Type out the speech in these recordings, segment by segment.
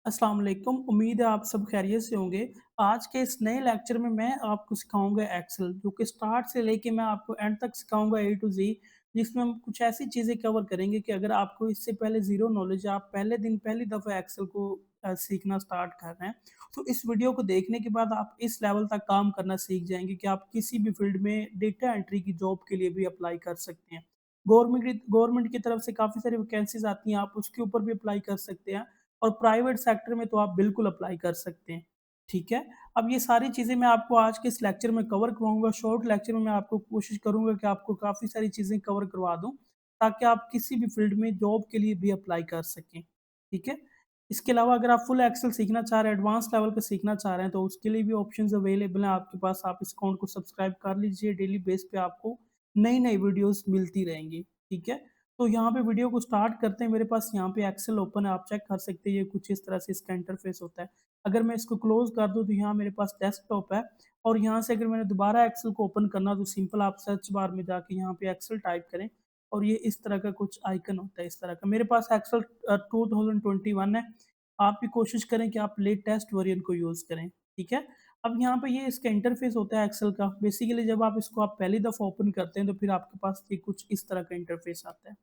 अस्सलाम वालेकुम। उम्मीद है आप सब खैरियत से होंगे। आज के इस नए लेक्चर में मैं आपको सिखाऊँगा एक्सेल, जो कि स्टार्ट से लेके मैं आपको एंड तक सिखाऊँगा ए टू ज़ेड, जिसमें हम कुछ ऐसी चीज़ें कवर करेंगे कि अगर आपको इससे पहले ज़ीरो नॉलेज है, आप पहले दिन पहली दफ़ा एक्सेल को सीखना स्टार्ट कर रहे हैं, तो इस वीडियो को देखने के बाद आप इस लेवल तक काम करना सीख जाएँगे कि आप किसी भी फ़ील्ड में डेटा एंट्री की जॉब के लिए भी अप्लाई कर सकते हैं। गवर्नमेंट की तरफ से काफ़ी सारी वैकेंसीज़ आती हैं, आप उसके ऊपर भी अप्लाई कर सकते हैं। और प्राइवेट सेक्टर में तो आप बिल्कुल अप्लाई कर सकते हैं, ठीक है? अब ये सारी चीज़ें मैं आपको आज के इस लेक्चर में कवर करवाऊँगा, शॉर्ट लेक्चर में मैं आपको कोशिश करूँगा कि आपको काफ़ी सारी चीज़ें कवर करवा दूँ, ताकि आप किसी भी फ़ील्ड में जॉब के लिए भी अप्लाई कर सकें, ठीक है? इसके अलावा अगर आप फुल एक्सेल सीखना चाह रहे हैं, एडवांस लेवल का सीखना चाह रहे हैं, तो उसके लिए भी ऑप्शंस अवेलेबल हैं आपके पास, आप इस अकाउंट को सब्सक्राइब कर लीजिए, डेली बेस पे आपको नई-नई वीडियोज़ मिलती रहेंगी, ठीक है? तो यहाँ पे वीडियो को स्टार्ट करते हैं। मेरे पास यहाँ पे एक्सेल ओपन है, आप चेक कर सकते हैं ये कुछ इस तरह से इसका इंटरफेस होता है। अगर मैं इसको क्लोज़ कर दूँ तो यहाँ मेरे पास डेस्कटॉप है और यहाँ से अगर मैंने दोबारा एक्सेल को ओपन करना तो सिंपल आप सर्च बार में जाके यहाँ पे एक्सेल टाइप करें और ये इस तरह का कुछ आइकन होता है इस तरह का। मेरे पास एक्सेल 2021 है। आप भी कोशिश करें कि आप लेटेस्ट वर्ज़न को यूज़ करें, ठीक है? अब यहाँ पे ये इसका इंटरफेस होता है एक्सेल का। बेसिकली जब आप इसको पहली दफ़ा ओपन करते हैं तो फिर आपके पास ये कुछ इस तरह का इंटरफेस आता है।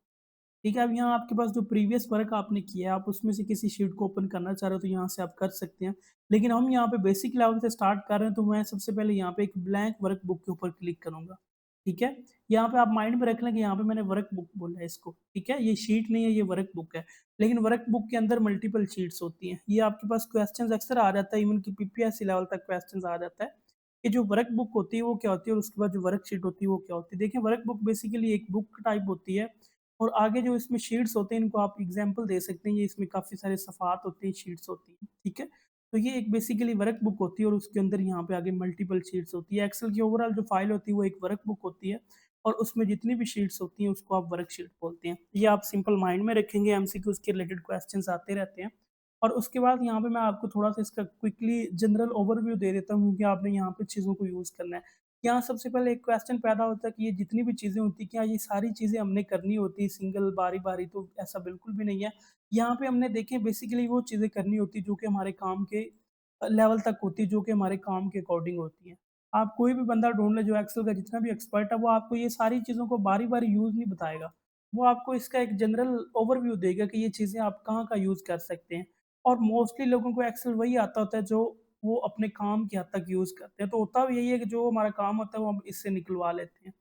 ठीक है, अब यहाँ आपके पास जो प्रीवियस वर्क आपने किया है, आप उसमें से किसी शीट को ओपन करना चाह रहे हो, तो यहाँ से आप कर सकते हैं। लेकिन हम यहाँ पे बेसिक लेवल से स्टार्ट कर रहे हैं, तो मैं सबसे पहले यहाँ पे एक ब्लैंक वर्क बुक के ऊपर क्लिक करूँगा, ठीक है? यहाँ पे आप माइंड में रख लें कि यहाँ पे मैंने वर्क बुक बोला है इसको, ठीक है? ये शीट नहीं है, ये वर्क बुक है। लेकिन वर्क बुक के अंदर मल्टीपल शीट्स होती हैं। ये आपके पास क्वेश्चंस अक्सर आ जाता है, इवन कि पीपीएससी लेवल तक क्वेश्चंस आ जाता है। ये जो वर्क बुक होती है, वो क्या होती है और उसके बाद जो वर्कशीट होती है, वो क्या होती है? देखिए, वर्क बुक बेसिकली एक बुक टाइप होती है और आगे जो इसमें शीट्स होते हैं इनको आप एग्जांपल दे सकते हैं, ये इसमें काफ़ी सारे सफ़ात होते हैं, शीट्स होती हैं, ठीक है? तो ये एक बेसिकली वर्क बुक होती है और उसके अंदर यहाँ पे आगे मल्टीपल शीट्स होती है। एक्सेल की ओवरऑल जो फ़ाइल होती है वो एक वर्क बुक होती है और उसमें जितनी भी शीट्स होती हैं उसको आप वर्कशीट बोलते हैं। ये आप सिंपल माइंड में रखेंगे, एमसीक्यूज़ के रिलेटेड क्वेश्चन्स आते रहते हैं। और उसके बाद यहाँ पे मैं आपको थोड़ा-सा इसका क्विकली जनरल ओवरव्यू दे देता हूँ क्योंकि आपने यहाँ पे चीज़ों को यूज़ करना है। यहाँ सबसे पहले एक क्वेश्चन पैदा होता है कि ये जितनी भी चीज़ें होती हैं, क्या ये सारी चीज़ें हमने करनी होती है सिंगल बारी-बारी? तो ऐसा बिल्कुल भी नहीं है। यहाँ पे हमने देखें बेसिकली वो चीज़ें करनी होती हैं जो कि हमारे काम के लेवल तक होती है, जो कि हमारे काम के अकॉर्डिंग होती हैं। आप कोई भी बंदा ढूँढ लें जो एक्सेल का जितना भी एक्सपर्ट है, वो आपको ये सारी चीज़ों को बारी-बारी यूज़ नहीं बताएगा। वो आपको इसका एक जनरल ओवरव्यू देगा कि ये चीज़ें आप कहाँ का यूज़ कर सकते हैं। और मोस्टली लोगों को एक्सेल वही आता होता है जो वो अपने काम की हद तक यूज़ करते हैं। तो होता भी यही है कि जो हमारा काम होता है वो हम इससे निकलवा लेते हैं।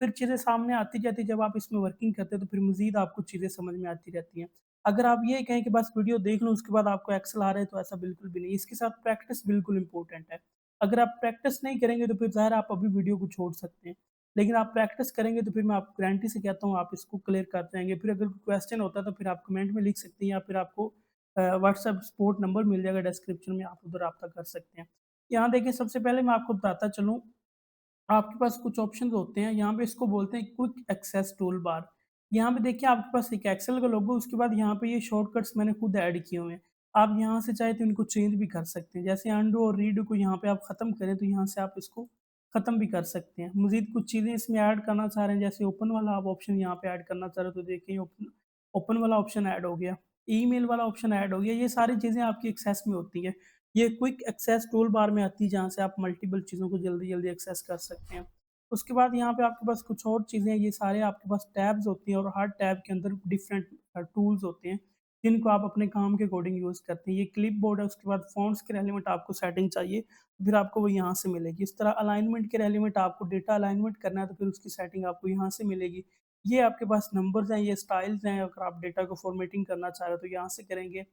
फिर चीज़ें सामने आती जाती, जब आप इसमें वर्किंग करते हैं तो फिर मज़ीद आपको चीज़ें समझ में आती रहती हैं। अगर आप ये कहें कि बस वीडियो देख लो उसके बाद आपको एक्सेल आ रहा है तो ऐसा बिल्कुल भी नहीं। इसके साथ प्रैक्टिस बिल्कुल इम्पोर्टेंट है। अगर आप प्रैक्टिस नहीं करेंगे तो फिर ज़ाहिर है आप अभी वीडियो को छोड़ सकते हैं। लेकिन आप प्रैक्टिस करेंगे तो फिर मैं आपको गारंटी से कहता हूँ आप इसको क्लियर कर जाएँगे। फिर अगर क्वेश्चन होता है तो फिर आप कमेंट में लिख सकते हैं या फिर आपको व्हाट्सएप सपोर्ट नंबर मिल जाएगा डिस्क्रिप्शन में, आप उधर राब्ता कर सकते हैं। यहाँ देखिए सबसे पहले मैं आपको बताता चलूँ, आपके पास कुछ ऑप्शंस होते हैं, यहाँ पे इसको बोलते हैं क्विक एक्सेस टूल बार। यहाँ पे देखिए आपके पास एक एक्सेल का लोगो, उसके बाद यहाँ पे ये शॉर्टकट्स मैंने खुद ऐड किए हुए हैं। आप यहाँ से चाहे तो इनको चेंज भी कर सकते हैं। जैसे अनडू और रीडू को यहाँ पे आप ख़त्म करें तो यहाँ से आप इसको ख़त्म भी कर सकते हैं। मज़ीद कुछ चीज़ें इसमें ऐड करना चाह रहे हैं, जैसे ओपन वाला आप ऑप्शन यहाँ पे ऐड करना चाह रहे हो तो देखिए ओपन ओपन वाला ऑप्शन ऐड हो गया, ईमेल वाला ऑप्शन ऐड हो गया। ये सारी चीज़ें आपकी एक्सेस में होती हैं। ये क्विक एक्सेस टूल बार में आती है जहाँ से आप मल्टीपल चीज़ों को जल्दी-जल्दी एक्सेस कर सकते हैं। उसके बाद यहाँ पे आपके पास कुछ और चीज़ें हैं, ये सारे आपके पास टैब्स होती हैं और हर टैब के अंदर डिफरेंट टूल्स होते हैं, जिनको आप अपने काम के अकॉर्डिंग यूज़ करते हैं। ये क्लिपबोर्ड है, उसके बाद फ़ॉन्ट्स के रेलेवेंट आपको सेटिंग चाहिए, फिर आपको वो यहाँ से मिलेगी। इस तरह अलाइनमेंट के रेलेवेंट आपको डेटा अलाइनमेंट करना है, तो फिर उसकी सेटिंग आपको यहाँ से मिलेगी। ये आपके पास नंबर्स हैं, ये स्टाइल्स हैं, अगर आप डेटा को फ़ॉर्मेटिंग करना चाह रहे हो, तो यहाँ से करेंगे।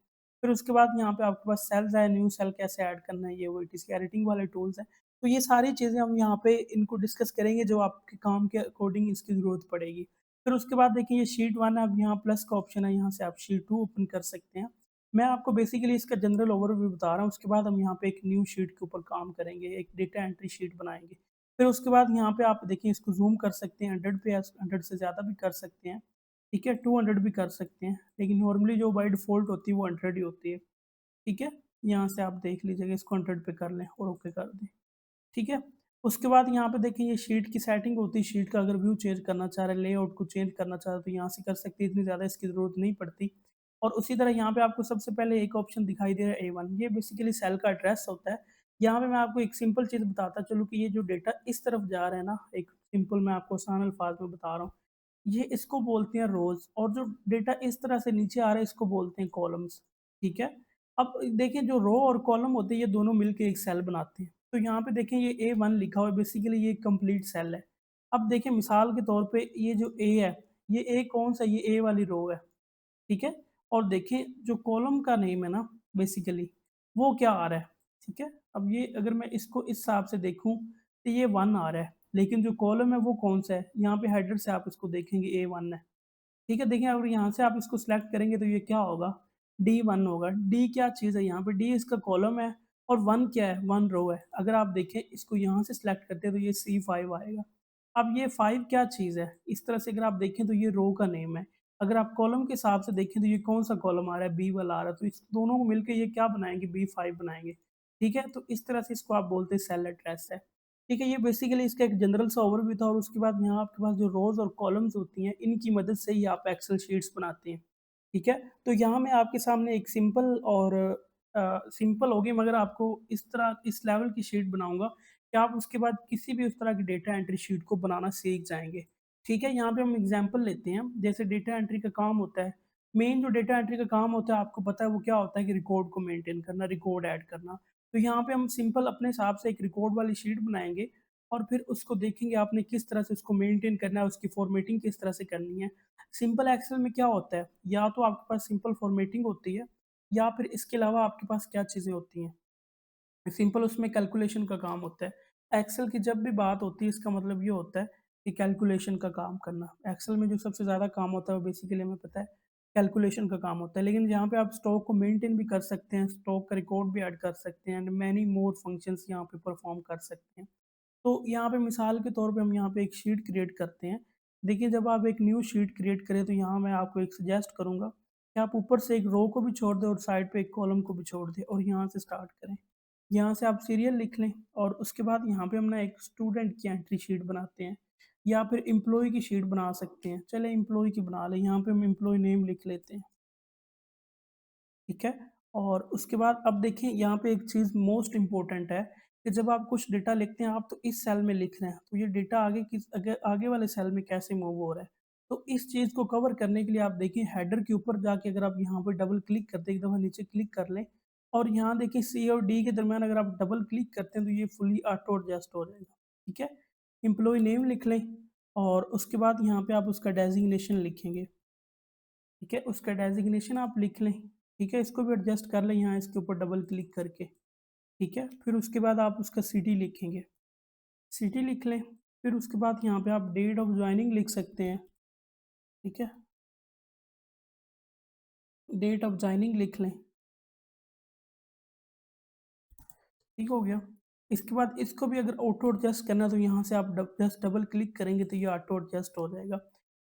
फिर उसके बाद यहाँ पे आपके पास सेल्स है, न्यू सेल कैसे ऐड करना है, ये वो इसके एडिटिंग वाले टूल्स हैं। तो ये सारी चीज़ें हम यहाँ पे इनको डिस्कस करेंगे जो आपके काम के अकॉर्डिंग इसकी ज़रूरत पड़ेगी। फिर उसके बाद देखिए ये शीट 1 है, अब यहाँ प्लस का ऑप्शन है, यहाँ से आप शीट 2 ओपन कर सकते हैं। मैं आपको बेसिकली इसका जनरल ओवरव्यू बता रहा हूँ, उसके बाद हम यहाँ पे एक न्यू शीट के ऊपर काम करेंगे, एक डेटा एंट्री शीट बनाएँगे। फिर उसके बाद यहाँ पे आप देखिए इसको ज़ूम कर सकते हैं, 100 पे या 100 से ज़्यादा भी कर सकते हैं, ठीक है? 200 भी कर सकते हैं, लेकिन नॉर्मली जो बाय डिफ़ॉल्ट होती है वो 100 ही होती है, ठीक है? यहाँ से आप देख लीजिएगा, इसको 100 पे कर लें और ओके कर दें। ठीक है? उसके बाद यहाँ पे देखिए ये शीट की सेटिंग होती है, शीट का अगर व्यू चेंज करना चाह रहे हैं, लेआउट को चेंज करना चाह रहे हैं तो यहाँ से कर सकते हैं, इतनी ज़्यादा इसकी ज़रूरत नहीं पड़ती। और उसी तरह यहाँ पे आपको सबसे पहले एक ऑप्शन दिखाई दे रहा है A1, ये बेसिकली सेल का एड्रेस होता है। यहाँ पे मैं आपको एक सिंपल चीज़ बताता चलूँ कि ये जो डेटा इस तरफ जा रहा है ना, एक सिंपल मैं आपको आसान अल्फाज में बता रहा हूँ, ये इसको बोलते हैं रोज़, और जो डेटा इस तरह से नीचे आ रहा है इसको बोलते हैं कॉलम्स, ठीक है? अब देखिए जो रो और कॉलम होते हैं ये दोनों मिलके एक सेल बनाते हैं। तो यहाँ पे देखें ये A1 लिखा हुआ है, बेसिकली ये कंप्लीट सेल है। अब देखिए मिसाल के तौर पे ये जो A है, ये A कौन-सा, ये A वाली रो है, ठीक है? और देखिए जो कॉलम का नेम है ना बेसिकली, वो क्या आ रहा है, ठीक है? अब ये अगर मैं इसको इस हिसाब से देखूँ तो ये 1 आ रहा है, लेकिन जो कॉलम है वो कौन-सा है? यहाँ पे हेडर से आप इसको देखेंगे A1 है। ठीक है, देखिए अगर यहाँ से आप इसको सिलेक्ट करेंगे तो ये क्या होगा? D1 होगा। D क्या चीज़ है यहाँ पे? D इसका कॉलम है और 1 क्या है? 1 रो है। अगर आप देखें इसको यहाँ से सिलेक्ट करते हैं तो ये C5 आएगा। अब ये 5 क्या चीज़ है? इस तरह से अगर आप देखें तो ये रो का नेम है। अगर आप कॉलम के हिसाब से देखें तो ये कौन-सा कॉलम आ रहा है? B वाला आ रहा है। तो इस दोनों को मिलके ये क्या बनाएँगे? B5 बनाएँगे। ठीक है? तो इस तरह से इसको आप बोलते हैं सेल एड्रेस है। ठीक है, ये बेसिकली इसका एक जनरल सा ओवरव्यू था, और उसके बाद यहाँ आपके पास जो रोज़ और कॉलम्स होती हैं, इनकी मदद से ही आप एक्सेल शीट्स बनाते हैं, ठीक है? तो यहाँ मैं आपके सामने एक सिंपल और सिंपल होगी, मगर आपको इस तरह इस लेवल की शीट बनाऊँगा कि आप उसके बाद किसी भी उस तरह की डेटा एंट्री शीट को बनाना सीख जाएँगे, ठीक है? यहाँ पे हम एग्ज़ाम्पल लेते हैं, जैसे डेटा एंट्री का काम होता है, मेन जो डेटा एंट्री का काम होता है आपको पता है वो क्या होता है कि रिकॉर्ड को मेंटेन करना, रिकॉर्ड ऐड करना। तो यहाँ पे हम सिंपल अपने हिसाब से एक रिकॉर्ड वाली शीट बनाएँगे और फिर उसको देखेंगे आपने किस तरह से उसको मेंटेन करना है, उसकी फ़ॉर्मेटिंग किस तरह से करनी है। सिंपल एक्सेल में क्या होता है, या तो आपके पास सिंपल फ़ॉर्मेटिंग होती है, या फिर इसके अलावा आपके पास क्या चीज़ें होती हैं, सिंपल उसमें कैलकुलेशन का काम होता है। एक्सेल की जब भी बात होती है इसका मतलब ये होता है कि कैलकुलेशन का काम करना। एक्सेल में जो सबसे ज़्यादा काम होता है वो बेसिकली हमें पता है कैलकुलेशन का काम होता है। लेकिन यहाँ पे आप स्टॉक को मेंटेन भी कर सकते हैं, स्टॉक का रिकॉर्ड भी ऐड कर सकते हैं एंड मैनी मोर फंक्शंस यहाँ पे परफ़ॉर्म कर सकते हैं। तो यहाँ पे मिसाल के तौर पे हम यहाँ पे एक शीट क्रिएट करते हैं। देखिए जब आप एक न्यू शीट क्रिएट करें तो यहाँ मैं आपको एक सजेस्ट करूँगा कि आप ऊपर से एक रो को भी छोड़ दें और साइड पे एक कॉलम को भी छोड़ दें और यहाँ से स्टार्ट करें। यहाँ से आप सीरियल लिख लें और उसके बाद यहाँ पे हम ना एक स्टूडेंट की एंट्री शीट बनाते हैं, या फिर एम्प्लॉयी की शीट बना सकते हैं। चलें एम्प्लॉयी की बना लें, यहाँ पे हम एम्प्लॉयी नेम लिख लेते हैं। ठीक है? और उसके बाद अब देखिए यहाँ पे एक चीज़ मोस्ट इम्पोर्टेंट है कि जब आप कुछ डेटा लिखते हैं आप तो इस सेल में लिख रहे हैं, तो ये डेटा आगे वाले सेल में कैसे मूव हो रहा है। तो इस चीज़ को कवर करने के लिए आप देखिए हेडर के ऊपर जाके अगर आप यहाँ पे डबल क्लिक करते हैं, एक दफ़ा नीचे क्लिक कर लें और यहाँ देखिए सी और डी के दरमियान अगर आप डबल क्लिक करते हैं तो ये फुली ऑटो एडजस्ट हो जाएगा। ठीक है? एम्प्लॉयी नेम लिख लें और उसके बाद यहाँ पे आप उसका डेज़िग्नेशन लिखेंगे। ठीक है? उसका डेज़िग्नेशन आप लिख लें, ठीक है? इसको भी एडजस्ट कर लें यहाँ इसके ऊपर डबल क्लिक करके, ठीक है? फिर उसके बाद आप उसका सिटी लिखेंगे, सिटी लिख लें, फिर उसके बाद यहाँ पे आप डेट ऑफ जॉइनिंग लिख सकते हैं, ठीक है? डेट ऑफ जॉइनिंग लिख लें, ठीक हो गया? इसके बाद इसको भी अगर ऑटो एडजस्ट करना है तो यहाँ से आप जस्ट डबल क्लिक करेंगे तो ये ऑटो एडजस्ट हो जाएगा।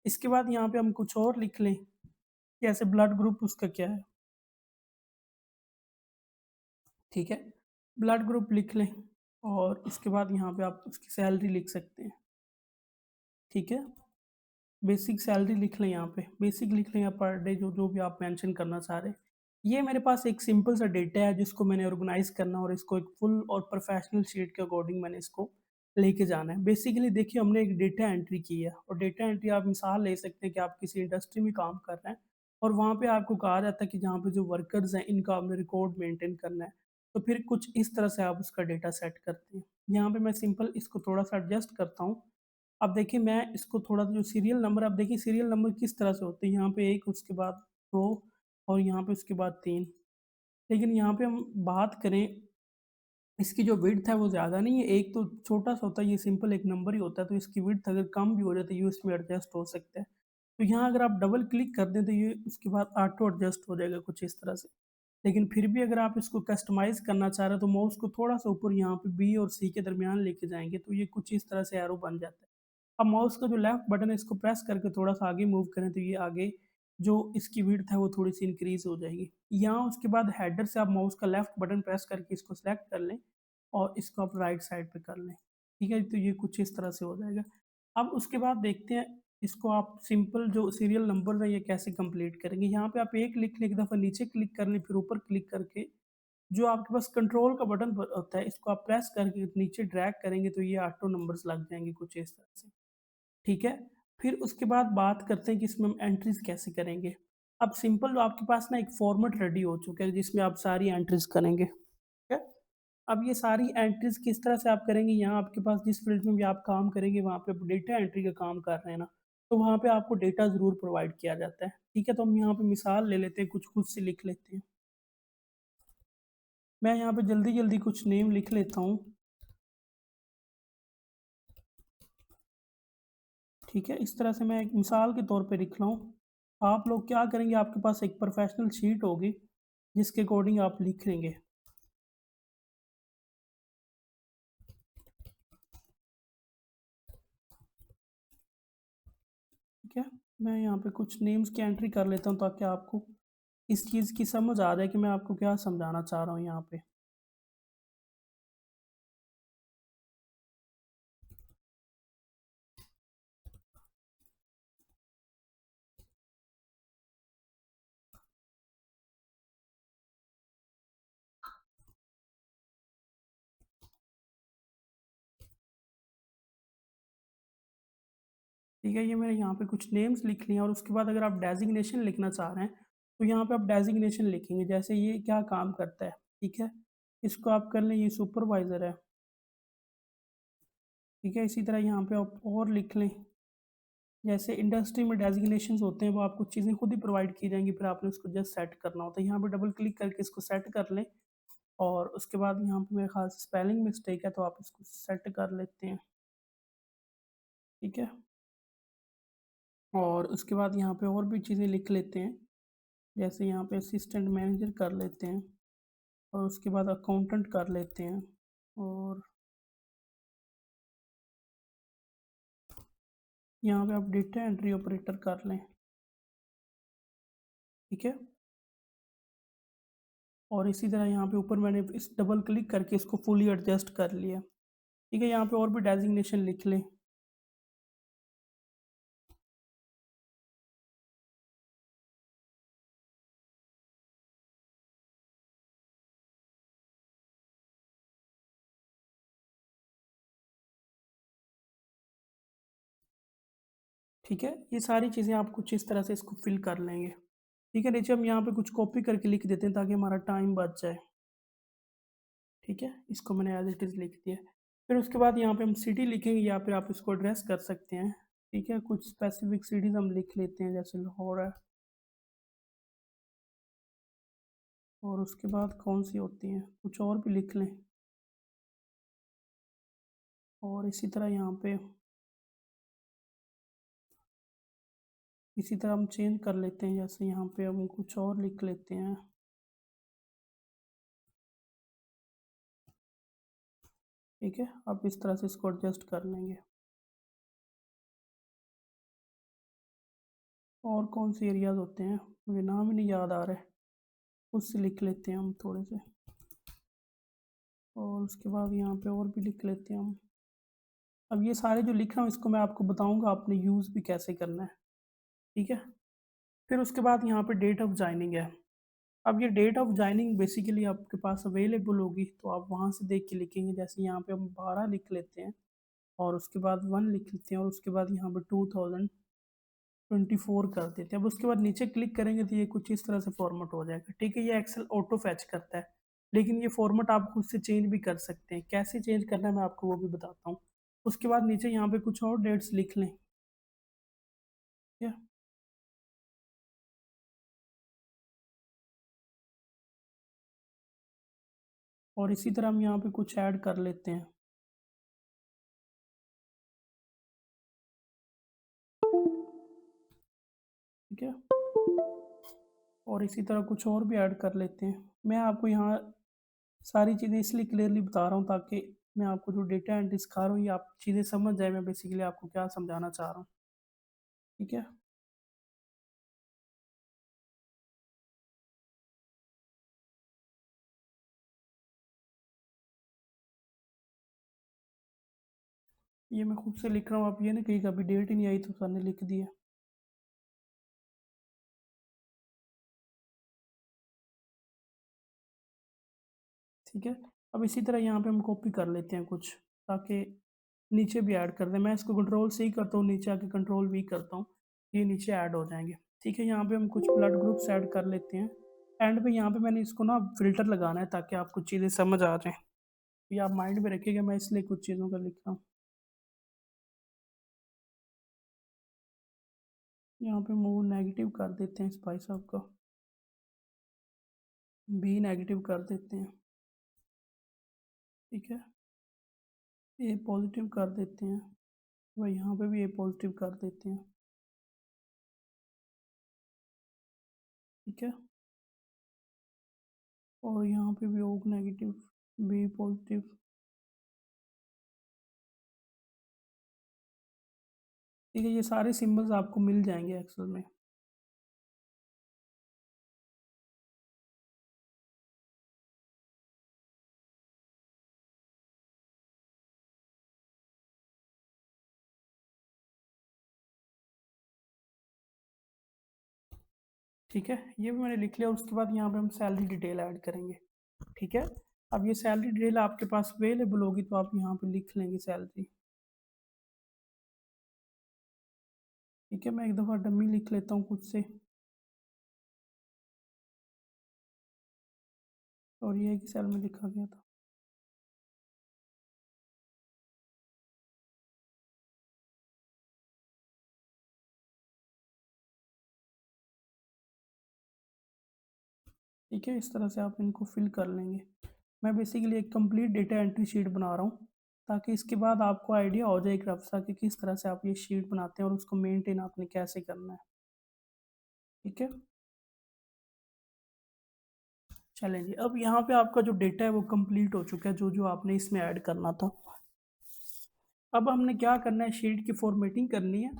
इसके बाद यहाँ पे हम कुछ और लिख लें, जैसे ब्लड ग्रुप उसका क्या है, ठीक है? ब्लड ग्रुप लिख लें और इसके बाद यहाँ पे आप उसकी सैलरी लिख सकते हैं, ठीक है? बेसिक सैलरी लिख लें यहाँ पे, बेसिक लिख लें या पर डे जो जो भी आप मेंशन करना चाह रहे हैं। ये मेरे पास एक सिंपल सा डेटा है जिसको मैंने ऑर्गेनाइज़ करना और इसको एक फुल और प्रोफेशनल शीट के अकॉर्डिंग मैंने इसको लेके जाना है। बेसिकली देखिए हमने एक डेटा एंट्री की है और डेटा एंट्री आप मिसाल ले सकते हैं कि आप किसी इंडस्ट्री में काम कर रहे हैं और वहाँ पे आपको कहा जाता है कि जहाँ पे जो वर्कर्स हैं इनका आपने रिकॉर्ड मेंटेन करना है। तो फिर कुछ इस तरह से आप उसका डेटा सेट करते हैं। यहाँ पे मैं सिंपल इसको थोड़ा-सा एडजस्ट करता हूँ। अब देखिए मैं इसको थोड़ा जो सीरियल नंबर, अब देखिए सीरियल नंबर किस तरह से होते हैं, यहाँ पे 1 उसके बाद 2 और यहाँ पे उसके बाद 3। लेकिन यहाँ पे हम बात करें, इसकी जो विड्थ है वो ज़्यादा नहीं है, 1 तो छोटा-सा होता है, ये सिंपल एक नंबर ही होता है, तो इसकी विड्थ अगर कम भी हो जाए तो ये उसमें एडजस्ट हो सकता है। तो यहाँ अगर आप डबल क्लिक कर दें तो ये उसके बाद ऑटो एडजस्ट हो जाएगा कुछ इस तरह से। लेकिन फिर भी अगर आप इसको कस्टमाइज़ करना चाह रहे हैं तो माउस को थोड़ा-सा ऊपर यहाँ पे बी और सी के दरमियान लेके जाएँगे तो ये कुछ इस तरह से एरो बन जाता है। अब माउस का जो लेफ्ट बटन है इसको प्रेस करके थोड़ा-सा आगे मूव करें तो ये आगे जो इसकी विड्थ है वो थोड़ी-सी इंक्रीज़ हो जाएगी। यहाँ उसके बाद हेडर से आप माउस का लेफ्ट बटन प्रेस करके इसको सेलेक्ट कर लें और इसको आप राइट साइड पे कर लें। ठीक है? तो ये कुछ इस तरह से हो जाएगा। अब उसके बाद देखते हैं इसको आप सिंपल जो सीरियल नंबर्स हैं ये कैसे कंप्लीट करेंगे, यहाँ पे आप 1 लिख लें, एक दफ़ा नीचे क्लिक कर लें, फिर ऊपर क्लिक करके जो आपके पास कंट्रोल का बटन होता है, इसको आप प्रेस करके नीचे ड्रैग करेंगे तो ये ऑटो नंबर्स लग जाएँगे कुछ इस तरह से, ठीक है? फिर उसके बाद बात करते हैं कि इसमें हम एंट्रीज़ कैसे करेंगे। अब सिंपल आपके पास ना एक फॉर्मेट रेडी हो चुका है जिसमें आप सारी एंट्रीज़ करेंगे, ठीक है? अब ये सारी एंट्रीज़ किस तरह से आप करेंगे, यहाँ आपके पास जिस फ़ील्ड में भी आप काम करेंगे वहाँ पे आप डेटा एंट्री का काम कर रहे हैं ना, तो वहाँ पे आपको डेटा ज़रूर प्रोवाइड किया जाता है, ठीक है? तो हम यहाँ पे मिसाल ले लेते हैं, कुछ खुद से लिख लेते हैं। मैं यहाँ पे जल्दी-जल्दी कुछ नेम लिख लेता हूँ, ठीक है? इस तरह से मैं एक मिसाल के तौर पे लिख रहा हूँ। आप लोग क्या करेंगे, आपके पास एक प्रोफ़ेशनल शीट होगी, जिसके अकॉर्डिंग आप लिखेंगे, ठीक है? मैं यहाँ पे कुछ नेम्स की एंट्री कर लेता हूँ ताकि आपको इस चीज़ की समझ आ जाए कि मैं आपको क्या समझाना चाह रहा हूँ यहाँ पे। ठीक है, ये मैंने यहाँ पे कुछ नेम्स लिख लिए हैं और उसके बाद अगर आप डेज़िग्नेशन लिखना चाह रहे हैं, तो यहाँ पे आप डेज़िग्नेशन लिखेंगे, जैसे ये क्या काम करता है, ठीक है? इसको आप कर लें, ये सुपरवाइज़र है, ठीक है? इसी तरह यहाँ पे आप और लिख लें, जैसे इंडस्ट्री में डेज़िग्नेशंस होते हैं, वो आपको चीज़ें खुद ही प्रोवाइड की जाएँगी, फिर आपने उसको जस्ट सेट करना होता है। यहाँ पे डबल क्लिक करके इसको सेट कर लें और उसके बाद यहाँ पे मेरे ख़्याल से स्पेलिंग मिस्टेक है, तो आप इसको सेट कर लेते हैं, ठीक है? और उसके बाद यहाँ पे और भी चीज़ें लिख लेते हैं, जैसे यहाँ पे असिस्टेंट मैनेजर कर लेते हैं और उसके बाद अकाउंटेंट कर लेते हैं और यहाँ पे आप डेटा एंट्री ऑपरेटर कर लें, ठीक है? और इसी तरह यहाँ पे ऊपर मैंने इस डबल क्लिक करके इसको फुली एडजस्ट कर लिया, ठीक है? यहाँ पे और भी डेज़िग्नेशन लिख लें, ठीक है? ये सारी चीज़ें आप कुछ इस तरह से इसको फिल कर लेंगे, ठीक है? नीचे हम यहाँ पे कुछ कॉपी करके लिख देते हैं ताकि हमारा टाइम बच जाए, ठीक है? इसको मैंने एज़ इट इज़ लिख दिया। फिर उसके बाद यहाँ पे हम सिटी लिखेंगे या फिर आप इसको एड्रेस कर सकते हैं, ठीक है? कुछ स्पेसिफ़िक सिटीज़ हम लिख लेते हैं जैसे लाहौर है और उसके बाद कौन-सी होती हैं, कुछ और भी लिख लें और इसी तरह यहाँ पे इसी तरह हम चेंज कर लेते हैं, जैसे यहाँ पे हम कुछ और लिख लेते हैं, ठीक है? आप इस तरह से इसको एडजस्ट कर लेंगे और कौन-से एरियाज़ होते हैं, मुझे नाम ही नहीं याद आ रहा है, उससे लिख लेते हैं हम थोड़े से और उसके बाद यहाँ पे और भी लिख लेते हैं हम। अब ये सारे जो लिख रहा हूँ इसको मैं आपको बताऊँगा आपने यूज़ भी कैसे करना है, ठीक है? फिर उसके बाद यहाँ पे डेट ऑफ़ जॉइनिंग है। अब ये डेट ऑफ़ जॉइनिंग बेसिकली आपके पास अवेलेबल होगी तो आप वहाँ से देख के लिखेंगे, जैसे यहाँ पे हम 12 लिख लेते हैं और उसके बाद 1 लिख लेते हैं और उसके बाद यहाँ पे 2024 कर देते हैं। अब उसके बाद नीचे क्लिक करेंगे तो ये कुछ इस तरह से फ़ॉर्मेट हो जाएगा, ठीक है? ये एक्सेल ऑटो फेच करता है, लेकिन ये फ़ॉर्मेट आप खुद से चेंज भी कर सकते हैं। कैसे चेंज करना है मैं आपको वो भी बताता हूँ। उसके बाद नीचे यहाँ पे कुछ और डेट्स लिख लें, ठीक है? और इसी तरह हम यहाँ पे कुछ ऐड कर लेते हैं, ठीक है? और इसी तरह कुछ और भी ऐड कर लेते हैं। मैं आपको यहाँ सारी चीज़ें इसलिए क्लियरली बता रहा हूँ ताकि मैं आपको जो डेटा एंट्री सिखा रहा हूँ ये आप चीज़ें समझ जाएँ मैं बेसिकली आपको क्या समझाना चाह रहा हूँ, ठीक है? ये मैं खुद से लिख रहा हूँ, आप ये ना कहीं कभी डेट ही नहीं आई तो सर ने लिख दिया। ठीक है। अब इसी तरह यहाँ पे हम कॉपी कर लेते हैं कुछ, ताकि नीचे भी ऐड कर दें। मैं इसको कंट्रोल सी करता हूँ, नीचे आके कंट्रोल वी करता हूँ, ये नीचे ऐड हो जाएंगे। ठीक है, यहाँ पे हम कुछ ब्लड ग्रुप्स ऐड कर लेते हैं। एंड पे यहाँ पे मैंने इसको ना फिल्टर लगाना है, ताकि आपको चीज़ें समझ आ जाएं। ये आप माइंड में रखिएगा, मैं इसलिए कुछ चीज़ों का लिख रहा हूँ। यहाँ पे मूव नेगेटिव कर देते हैं इस भाई साहब का, बी नेगेटिव कर देते हैं। ठीक है, ए पॉजिटिव कर देते हैं, वही यहाँ पे भी ए पॉजिटिव कर देते हैं। ठीक है, और यहाँ पे भी ओ नेगेटिव, बी पॉजिटिव। ठीक है, ये सारे सिंबल्स आपको मिल जाएंगे एक्सेल में। ठीक है, ये भी मैंने लिख लिया। उसके बाद यहाँ पे हम सैलरी डिटेल ऐड करेंगे। ठीक है, अब ये सैलरी डिटेल आपके पास अवेलेबल होगी तो आप यहाँ पे लिख लेंगे सैलरी। ठीक है, मैं एक दफ़ा डमी लिख लेता हूँ खुद से, और ये है कि सेल में लिखा गया था। ठीक है, इस तरह से आप इनको फिल कर लेंगे। मैं बेसिकली एक कंप्लीट डेटा एंट्री शीट बना रहा हूँ, ताकि इसके बाद आपको आइडिया हो जाए एक रफ सा कि किस तरह से आप ये शीट बनाते हैं और उसको मेंटेन आपने कैसे करना है। ठीक है, चलें जी। अब यहाँ पे आपका जो डेटा है वो कंप्लीट हो चुका है, जो जो आपने इसमें ऐड करना था। अब हमने क्या करना है, शीट की फॉर्मेटिंग करनी है,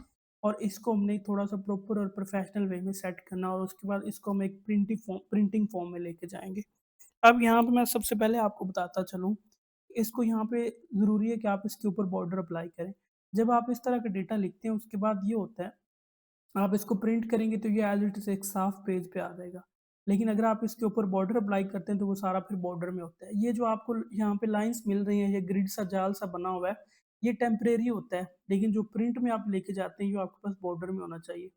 और इसको हमने थोड़ा सा प्रॉपर और प्रोफेशनल वे में सेट करना है, और उसके बाद इसको हम एक प्रिंटिंग फॉर्म में लेके जाएंगे। अब यहाँ पे मैं सबसे पहले आपको बताता चलूँ, इसको यहाँ पे ज़रूरी है कि आप इसके ऊपर बॉर्डर अप्लाई करें। जब आप इस तरह का डेटा लिखते हैं, उसके बाद ये होता है, आप इसको प्रिंट करेंगे तो ये एज़ इट इज़ एक साफ पेज पे आ जाएगा। लेकिन अगर आप इसके ऊपर बॉर्डर अप्लाई करते हैं तो वो सारा फिर बॉर्डर में होता है। ये जो आपको यहाँ पे लाइन्स मिल रही हैं, ये ग्रिड सा जाल सा बना हुआ है, ये टेम्परेरी होता है, लेकिन जो प्रिंट में आप लेके जाते हैं, ये आपके पास बॉर्डर में होना चाहिए।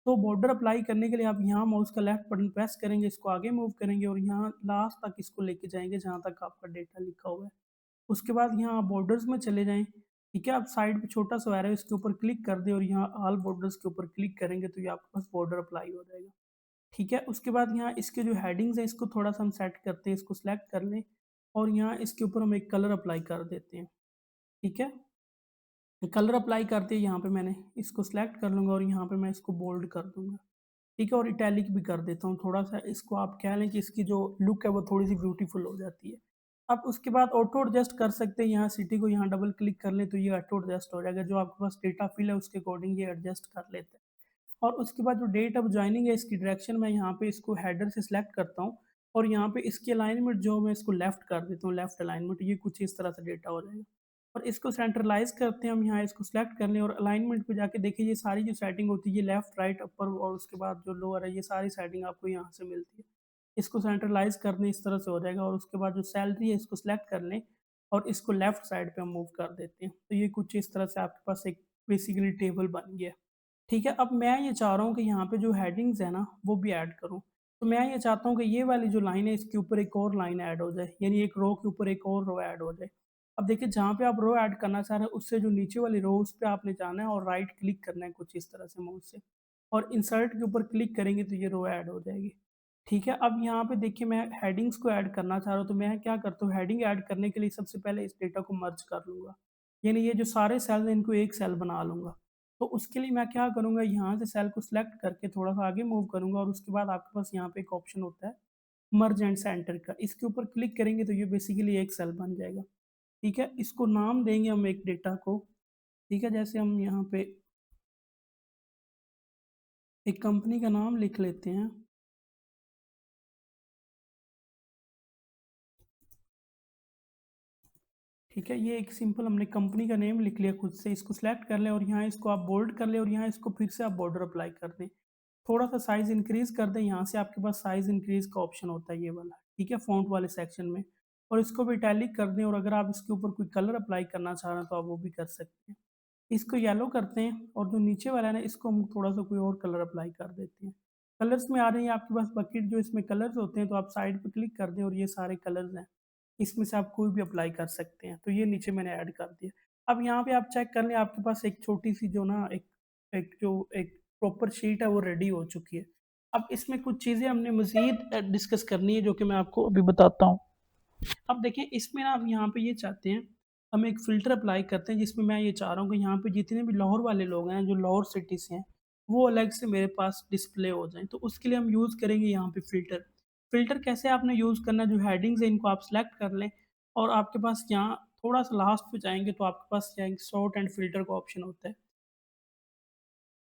तो बॉर्डर अप्लाई करने के लिए आप यहाँ माउस का लेफ्ट बटन प्रेस करेंगे, इसको आगे मूव करेंगे और यहाँ लास्ट तक इसको लेके जाएँगे जहाँ तक आपका डेटा लिखा हुआ है। उसके बाद यहाँ आप बॉर्डर्स में चले जाएँ। ठीक है, आप साइड पे छोटा सा एरो है, इसके ऊपर क्लिक कर दें और यहाँ ऑल बॉर्डर्स के ऊपर क्लिक करेंगे तो ये आपके पास बॉर्डर अप्लाई हो जाएगा। ठीक है, उसके बाद यहाँ इसके जो हेडिंग्स हैं, इसको थोड़ा-सा हम सेट करते हैं, इसको सेलेक्ट कर लें और यहाँ इसके ऊपर हम एक कलर अप्लाई कर देते हैं। ठीक है, कलर अप्लाई करते ही यहाँ पे मैंने इसको सेलेक्ट कर लूँगा और यहाँ पे मैं इसको बोल्ड कर दूँगा। ठीक है, और इटैलिक भी कर देता हूँ थोड़ा-सा, इसको आप कह लें कि इसकी जो लुक है वो थोड़ी-सी ब्यूटीफुल हो जाती है। अब उसके बाद ऑटो एडजस्ट कर सकते हैं, यहाँ सिटी को यहाँ डबल क्लिक कर लें तो ये ऑटो एडजस्ट हो जाएगा, जो आपके पास डेटा फिल है उसके अकॉर्डिंग ये एडजस्ट कर लेता है। और उसके बाद जो डेट ऑफ जॉइनिंग है, इसकी डायरेक्शन मैं यहाँ पे इसको हेडर से सिलेक्ट करता हूँ और यहाँ पे इसकी अलाइनमेंट जो मैं इसको लेफ्ट कर देता हूँ, लेफ्ट अलाइनमेंट, ये कुछ इस तरह से डेटा हो जाएगा। और इसको सेंट्रलाइज़ करते हैं हम, यहाँ इसको सिलेक्ट कर लें और अलाइनमेंट पे जाके देखिए, ये सारी जो सेटिंग होती है, ये लेफ्ट, राइट, अपर और उसके बाद जो लोअर है, ये सारी सेटिंग आपको यहाँ से मिलती है। इसको सेंट्रलाइज़ कर दें, इस तरह से हो जाएगा और उसके बाद जो सैलरी है, इसको सिलेक्ट कर लें और इसको लेफ्ट साइड पे हम मूव कर देते हैं। तो ये कुछ इस तरह से आपके पास एक बेसिकली टेबल बन गया। ठीक है, अब मैं ये चाह रहा हूँ कि यहाँ पे जो हेडिंग्स है ना, वो भी ऐड करूँ। तो मैं ये चाहता हूँ कि ये वाली जो लाइन है, इसके ऊपर एक और लाइन ऐड हो जाए, यानी एक रो के ऊपर एक और रो ऐड हो जाए। अब देखिए, जहाँ पे आप रो ऐड करना चाह रहे हैं, उससे जो नीचे वाली रो, उस पे आपने जाना है और राइट क्लिक करना है कुछ इस तरह से माउस से, और इंसर्ट के ऊपर क्लिक करेंगे तो ये रो ऐड हो जाएगी। ठीक है, अब यहाँ पे देखिए, मैं हेडिंग्स को ऐड करना चाह रहा हूँ, तो मैं क्या करता हूँ, हेडिंग ऐड करने के लिए सबसे पहले इस डेटा को मर्ज कर लूँगा। यानी ये जो सारे सेल हैं, इनको एक सेल बना लूँगा। तो उसके लिए मैं क्या करूँगा, यहाँ से सेल को सिलेक्ट करके थोड़ा-सा आगे मूव करूँगा और उसके बाद आपके पास यहाँ पे एक ऑप्शन होता है मर्ज एंड सेंटर का। इसके ऊपर क्लिक करेंगे तो ये बेसिकली एक सेल बन जाएगा। ठीक है? इसको नाम देंगे हम एक डेटा को। ठीक है? जैसे हम यहाँ पे एक कंपनी का नाम लिख लेते हैं। ठीक है? ये एक सिंपल हमने कंपनी का नेम लिख लिया खुद से, इसको सिलेक्ट कर लें और यहाँ इसको आप बोल्ड कर लें और यहाँ इसको फिर से आप बॉर्डर अप्लाई कर दें। थोड़ा-सा साइज़ इंक्रीज़ कर दें, यहाँ से आपके पास साइज़ इंक्रीज़ का ऑप्शन होता है ये वाला, ठीक है? फ़ॉन्ट वाले सेक्शन में और इसको भी इटैलिक कर दें और अगर आप इसके ऊपर कोई कलर अप्लाई करना चाह रहे हैं, तो आप वो भी कर सकते हैं। इसको येलो करते हैं और जो नीचे वाला है ना, इसको हम थोड़ा-सा कोई और कलर अप्लाई कर देते हैं। कलर्स में आ रही है आपके पास बकेट जो इसमें कलर्स होते हैं, तो आप साइड पे क्लिक कर दें और ये सारे कलर्स हैं। इसमें से आप कोई भी अप्लाई कर सकते हैं। तो ये नीचे मैंने ऐड कर दिया। अब यहाँ पे आप चेक कर लें आपके पास एक छोटी-सी जो ना एक प्रॉपर शीट है वो रेडी हो चुकी है। अब इसमें कुछ चीज़ें हमने मज़ीद डिस्कस करनी है जो कि मैं आपको अभी बताता हूँ। अब देखिए इसमें ना हम यहाँ पे ये चाहते हैं, हम एक फ़िल्टर अप्लाई करते हैं जिसमें मैं ये चाह रहा हूँ कि यहाँ पे जितने भी लाहौर वाले लोग हैं, जो लाहौर सिटी से हैं, वो अलग से मेरे पास डिस्प्ले हो जाएँ। तो उसके लिए हम यूज़ करेंगे यहाँ पे फ़िल्टर। फ़िल्टर कैसे आपने यूज़ करना है, जो हेडिंग्स हैं इनको आप सेलेक्ट कर लें और आपके पास यहाँ थोड़ा-सा लास्ट पे जाएँगे तो आपके पास यहाँ एक सॉर्ट एंड फ़िल्टर का ऑप्शन होता है।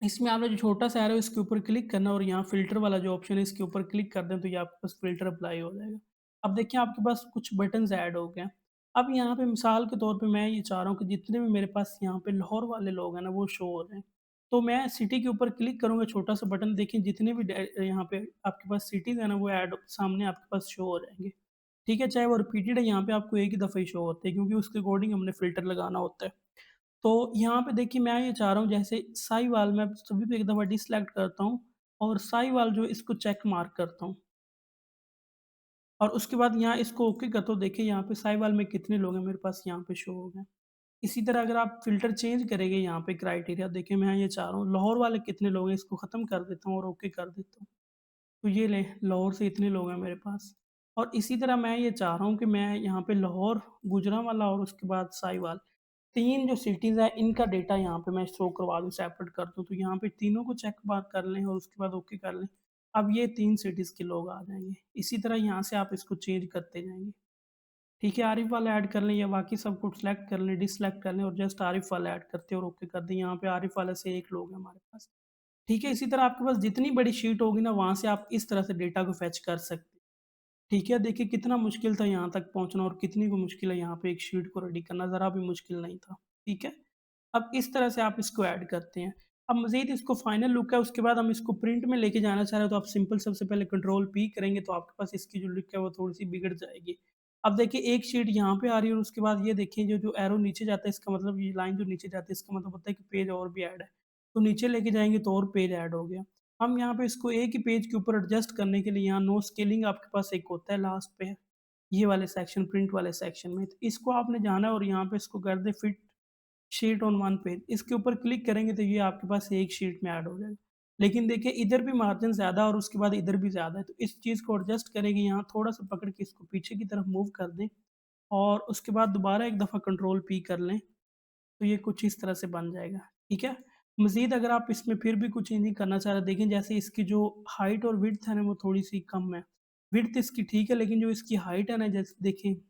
इसमें आपने जो छोटा-सा एरो है इसके ऊपर क्लिक करना और यहाँ फ़िल्टर वाला जो ऑप्शन है इसके ऊपर क्लिक कर दें तो ये आपके पास फ़िल्टर अप्लाई हो जाएगा। अब देखिए आपके पास कुछ बटन्स ऐड हो गए हैं। अब यहाँ पे मिसाल के तौर पे मैं ये चाह रहा हूँ कि जितने भी मेरे पास यहाँ पे लाहौर वाले लोग हैं ना वो शो हो जाएँ। तो मैं सिटी के ऊपर क्लिक करूँगा, छोटा-सा बटन देखिए जितने भी यहाँ पे आपके पास सिटीज़ है ना वो ऐड सामने आपके पास शो हो जाएँगे। ठीक है? चाहे वो रिपीटेड है यहाँ पे आपको एक ही दफ़ा ही शो होते हैं क्योंकि उसके अकॉर्डिंग हमने फ़िल्टर लगाना होता है। तो यहाँ पे देखिए मैं ये चाह रहा हूँ जैसे साहीवाल मैं सभी पे एक दफ़ा डिसलेक्ट करता हूँ और साहीवाल जो इसको चेक मार्क करता हूँ और उसके बाद यहाँ इसको ओके करता हूँ। देखिए यहाँ पे साहीवाल में कितने लोग हैं मेरे पास यहाँ पे शो हो गए। इसी तरह अगर आप फ़िल्टर चेंज करेंगे यहाँ पे क्राइटेरिया देखिए मैं ये चाह रहा हूँ लाहौर वाले कितने लोग हैं इसको ख़त्म कर देता हूँ और ओके कर देता हूँ। तो ये लें लाहौर से इतने लोग हैं मेरे पास और इसी तरह मैं ये चाह रहा हूँ कि मैं यहाँ पे लाहौर, गुजरांवाला और उसके बाद साहीवाल 3 जो सिटीज़ हैं इनका डेटा यहाँ पे मैं शो करवा दूँ, सेपरेट कर दूँ। तो यहाँ पे तीनों को चेक मार्क कर लें और उसके बाद ओके कर लें। अब ये 3 सिटीज़ के लोग आ जाएँगे। इसी तरह यहाँ से आप इसको चेंज करते जाएँगे। ठीक है, आरिफ वाला ऐड कर लें या बाकी सबको सेलेक्ट कर लें, डिससेलेक्ट कर लें और जस्ट आरिफ वाला ऐड करते हैं और ओके कर दें। यहाँ पे आरिफ वाले से 1 लोग हैं हमारे पास। ठीक है, इसी तरह आपके पास जितनी बड़ी शीट होगी ना वहाँ से आप इस तरह से डेटा को फेच कर सकते हैं। ठीक है, देखिए कितना मुश्किल था यहाँ तक पहुँचना और कितनी को मुश्किल है यहाँ पे एक शीट को रेडी करना, ज़रा भी मुश्किल नहीं था। ठीक है? अब इस तरह से आप इसको ऐड करते हैं। अब मज़ीद इसको फाइनल लुक है, उसके बाद हम इसको प्रिंट में लेके जाना चाह रहे हैं, तो आप सिंपल सबसे पहले कंट्रोल पी करेंगे, तो आपके पास इसकी जो लुक है, वो थोड़ी-सी बिगड़ जाएगी। अब देखिए, एक शीट यहाँ पे आ रही है और उसके बाद ये देखिए, जो एरो नीचे जाता है, इसका मतलब ये लाइन जो नीचे जाती है, इसका मतलब होता है कि पेज और भी ऐड है। तो नीचे लेके जाएँगे, तो और पेज ऐड हो गया। हम यहाँ पे इसको एक ही पेज के ऊपर एडजस्ट करने के लिए, यहाँ नो स्केलिंग आपके पास एक होता है लास्ट पे, ये वाले सेक्शन, प्रिंट वाले सेक्शन में। तो इसको आपने जाना है और यहाँ पे इसको कर दें fit sheet on one page, इसके ऊपर क्लिक करेंगे तो ये आपके पास एक शीट में ऐड हो जाएगा। लेकिन देखिए इधर भी मार्जिन ज़्यादा और उसके बाद इधर भी ज़्यादा है, तो इस चीज़ को एडजस्ट करेंगे, यहाँ थोड़ा-सा पकड़ के इसको पीछे की तरफ मूव कर दें और उसके बाद दोबारा एक दफ़ा कंट्रोल पी कर लें, तो ये कुछ इस तरह से बन जाएगा, ठीक है? मज़ीद अगर आप इसमें फिर भी कुछ चेंजिंग करना चाह रहे हैं, देखें जैसे इसकी जो हाइट और विड्थ है ना वो थोड़ी-सी कम है। विड्थ इसकी ठीक है लेकिन जो इसकी हाइट है ना, जैसे देखिए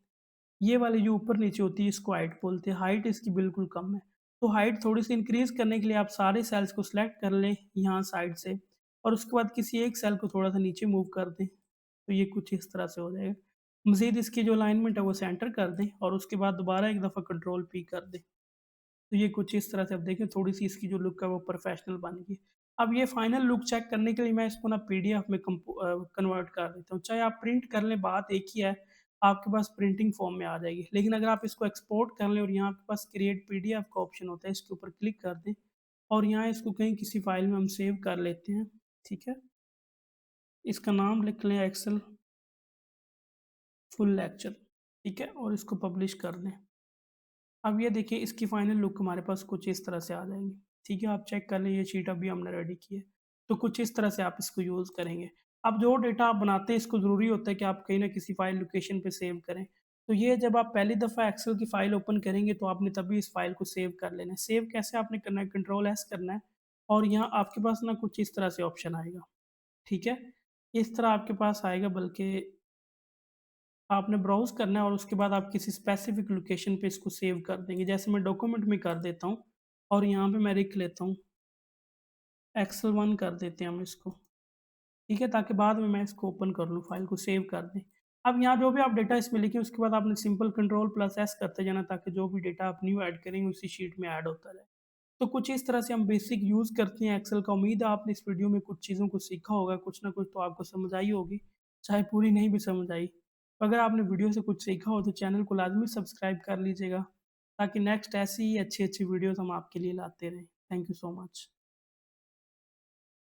ये वाली जो ऊपर-नीचे होती है इसको हाइट बोलते हैं, हाइट इसकी बिल्कुल कम है। तो हाइट थोड़ी-सी इंक्रीज़ करने के लिए आप सारे सेल्स को सिलेक्ट कर लें यहाँ साइड से और उसके बाद किसी एक सेल को थोड़ा-सा नीचे मूव कर दें, तो ये कुछ इस तरह से हो जाएगा। मज़ीद इसकी जो अलाइनमेंट है वो सेंटर कर दें और उसके बाद दोबारा एक दफ़ा कंट्रोल पी कर दें। तो ये कुछ इस तरह से, अब देखिए थोड़ी-सी इसकी जो लुक है वो प्रोफ़ेशनल बन गई। अब ये फाइनल लुक चेक करने के लिए मैं इसको ना पीडीएफ में कन्वर्ट कर देता हूँ। चाहे आप प्रिंट कर लें, बात एक ही है, आपके पास प्रिंटिंग फ़ॉर्म में आ जाएगी। लेकिन अगर आप इसको एक्सपोर्ट कर लें और यहाँ आपके पास क्रिएट पीडीएफ का ऑप्शन होता है, इसके ऊपर क्लिक कर दें और यहाँ इसको कहीं किसी फ़ाइल में हम सेव कर लेते हैं, ठीक है? इसका नाम लिख लें एक्सेल फुल लेक्चर, ठीक है? और इसको पब्लिश कर दें। अब ये देखिए इसकी फाइनल लुक हमारे पास कुछ इस तरह से आ जाएगी। ठीक है, आप चेक कर लें, ये शीट अभी हमने रेडी की है। तो कुछ इस तरह से आप इसको यूज़ करेंगे। अब जो डेटा आप बनाते हैं इसको ज़रूरी होता है कि आप कहीं न किसी फ़ाइल लोकेशन पे सेव करें। तो ये जब आप पहली दफ़ा एक्सेल की फ़ाइल ओपन करेंगे तो आपने तभी इस फ़ाइल को सेव कर लेना है। सेव कैसे आपने करना है, कंट्रोल एस करना है और यहाँ आपके पास ना कुछ इस तरह से ऑप्शन आएगा। ठीक है? इस तरह आपके पास आएगा, बल्कि आपने ब्राउज़ करना है और उसके बाद आप किसी स्पेसिफ़िक लोकेशन पे इसको सेव कर देंगे। जैसे मैं डॉक्यूमेंट में कर देता हूँ और यहाँ पे मैं लिख लेता हूँ, एक्सेल 1 कर देते हैं हम इसको, ठीक है? ताकि बाद में मैं इसको ओपन कर लूँ, फ़ाइल को सेव कर दें। अब यहाँ जो भी आप डेटा इसमें लिखें उसके बाद आपने सिंपल कंट्रोल प्लस एस करते जाना ताकि जो भी डेटा आप न्यू ऐड करेंगे उसी शीट में ऐड होता रहे। तो कुछ इस तरह से हम बेसिक यूज़ करते हैं एक्सेल का। उम्मीद है आपने इस वीडियो में कुछ चीज़ों को सीखा होगा, कुछ ना कुछ तो आपको समझ आई होगी, चाहे पूरी नहीं भी समझ आई। अगर आपने वीडियो से कुछ सीखा हो तो चैनल को लाज़मी सब्सक्राइब कर लीजिएगा, ताकि नेक्स्ट ऐसी ही अच्छी-अच्छी वीडियोज़ हम आपके लिए लाते रहें। Thank you so much.